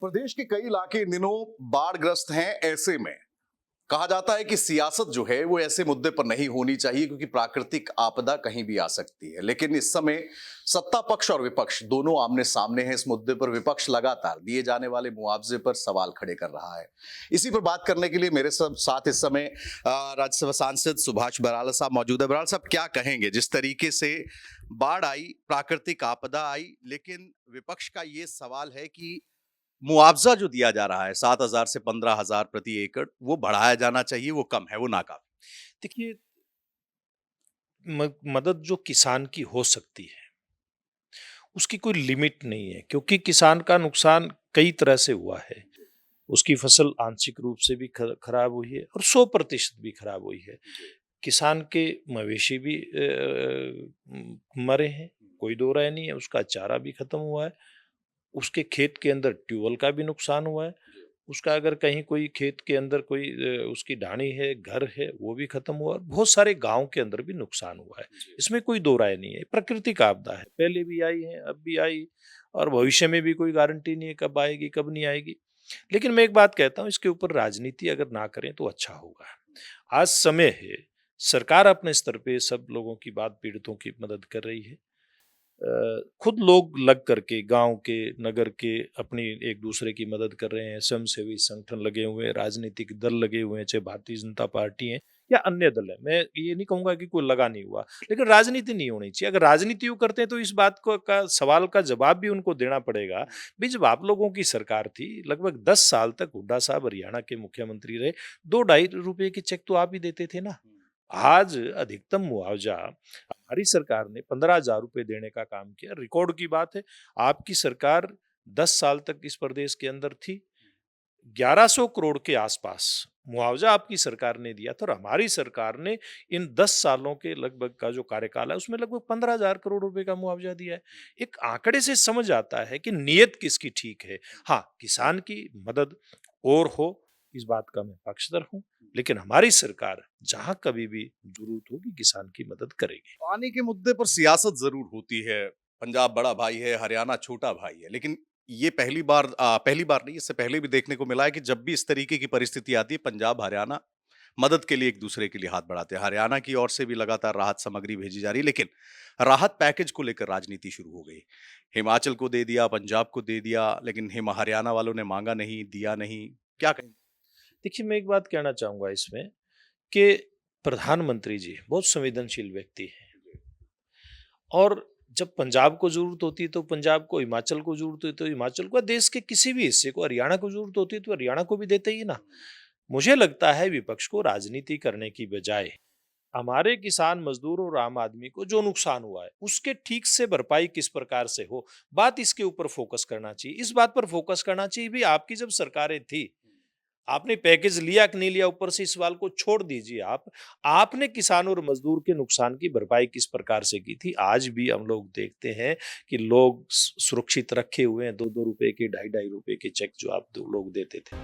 प्रदेश के कई इलाके इन दिनों बाढ़ग्रस्त हैं। ऐसे में कहा जाता है कि सियासत जो है वो ऐसे मुद्दे पर नहीं होनी चाहिए क्योंकि प्राकृतिक आपदा कहीं भी आ सकती है। लेकिन इस समय सत्ता पक्ष और विपक्ष दोनों आमने सामने हैं। इस मुद्दे पर विपक्ष लगातार दिए जाने वाले मुआवजे पर सवाल खड़े कर रहा है। इसी पर बात करने के लिए मेरे साथ इस समय राज्यसभा सांसद सुभाष बराला साहब मौजूद है। बराला साहब, क्या कहेंगे जिस तरीके से बाढ़ आई, प्राकृतिक आपदा आई, लेकिन विपक्ष का ये सवाल है कि मुआवजा जो दिया जा रहा है 7,000 से 15,000 प्रति एकड़, वो बढ़ाया जाना चाहिए, वो कम है, वो नाकाफी। देखिए, मदद जो किसान की हो सकती है उसकी कोई लिमिट नहीं है, क्योंकि किसान का नुकसान कई तरह से हुआ है। उसकी फसल आंशिक रूप से भी खराब हुई है और 100% भी खराब हुई है। किसान के मवेशी भी मरे हैं, कोई दो राय नहीं है। उसका चारा भी खत्म हुआ है। उसके खेत के अंदर ट्यूबवेल का भी नुकसान हुआ है। उसका अगर कहीं कोई खेत के अंदर कोई उसकी ढाणी है, घर है, वो भी खत्म हुआ। और बहुत सारे गांव के अंदर भी नुकसान हुआ है। इसमें कोई दो राय नहीं है। प्राकृतिक आपदा है, पहले भी आई है, अब भी आई, और भविष्य में भी कोई गारंटी नहीं है कब आएगी कब नहीं आएगी। लेकिन मैं एक बात कहता हूँ, इसके ऊपर राजनीति अगर ना करें तो अच्छा होगा। आज समय है, सरकार अपने स्तर पे सब लोगों की बात, पीड़ितों की मदद कर रही है। खुद लोग लग करके, गांव के, नगर के, अपनी एक दूसरे की मदद कर रहे हैं। स्वयंसेवी संगठन लगे हुए हैं, राजनीतिक दल लगे हुए हैं, चाहे भारतीय जनता पार्टी है या अन्य दल है। मैं ये नहीं कहूंगा कि कोई लगा नहीं हुआ, लेकिन राजनीति नहीं होनी चाहिए। अगर राजनीति वो करते हैं तो इस बात को का सवाल का जवाब भी उनको देना पड़ेगा। भी जब आप लोगों की सरकार थी, लगभग 10 साल तक हुड्डा साहब हरियाणा के मुख्यमंत्री रहे, 2-2.5 रुपए के चेक तो आप ही देते थे ना। आज अधिकतम मुआवजा हमारी सरकार ने 15,000 रुपए देने का काम किया। रिकॉर्ड की बात है, आपकी सरकार 10 साल तक इस प्रदेश के अंदर थी। 1100 करोड़ के आसपास मुआवजा आपकी सरकार ने दिया था, और हमारी सरकार ने इन 10 सालों के लगभग का जो कार्यकाल है उसमें लगभग 15,000 करोड़ रुपए का मुआवजा दिया है। एक आंकड़े से समझ आता है कि नीयत किसकी ठीक है। हाँ, किसान की मदद और हो, इस बात का मैं पक्षधर हूं, लेकिन हमारी सरकार जहां कभी भी जरूरत होगी किसान की मदद करेगी। पानी के मुद्दे पर सियासत जरूर होती है। पंजाब बड़ा भाई है, हरियाणा छोटा भाई है, लेकिन ये पहली बार नहीं, इससे पहले भी देखने को मिला है कि जब भी इस तरीके की परिस्थिति आती है, पंजाब हरियाणा मदद के लिए एक दूसरे के लिए हाथ बढ़ाते हैं। हरियाणा की ओर से भी लगातार राहत सामग्री भेजी जा रही है, लेकिन राहत पैकेज को लेकर राजनीति शुरू हो गई। हिमाचल को दे दिया, पंजाब को दे दिया, लेकिन हरियाणा वालों ने मांगा नहीं, दिया नहीं। क्या कहेंगे? देखिए, मैं एक बात कहना चाहूंगा इसमें कि प्रधानमंत्री जी बहुत संवेदनशील व्यक्ति हैं। और जब पंजाब को जरूरत होती है तो पंजाब को, हिमाचल को जरूरत होती है तो हिमाचल को, देश के किसी भी हिस्से को, हरियाणा को जरूरत होती है तो हरियाणा को भी देते ही ना। मुझे लगता है विपक्ष को राजनीति करने की बजाय हमारे किसान मजदूर और आम आदमी को जो नुकसान हुआ है उसके ठीक से भरपाई किस प्रकार से हो, बात इसके ऊपर फोकस करना चाहिए। इस बात पर फोकस करना चाहिए भी, आपकी जब सरकारें थी, आपने पैकेज लिया कि नहीं लिया, ऊपर से इस सवाल को छोड़ दीजिए। आपने किसान और मजदूर के नुकसान की भरपाई किस प्रकार से की थी। आज भी हम लोग देखते हैं कि लोग सुरक्षित रखे हुए हैं 2-2 रुपए के, 2.5-2.5 रुपए के चेक जो आप लोग देते थे।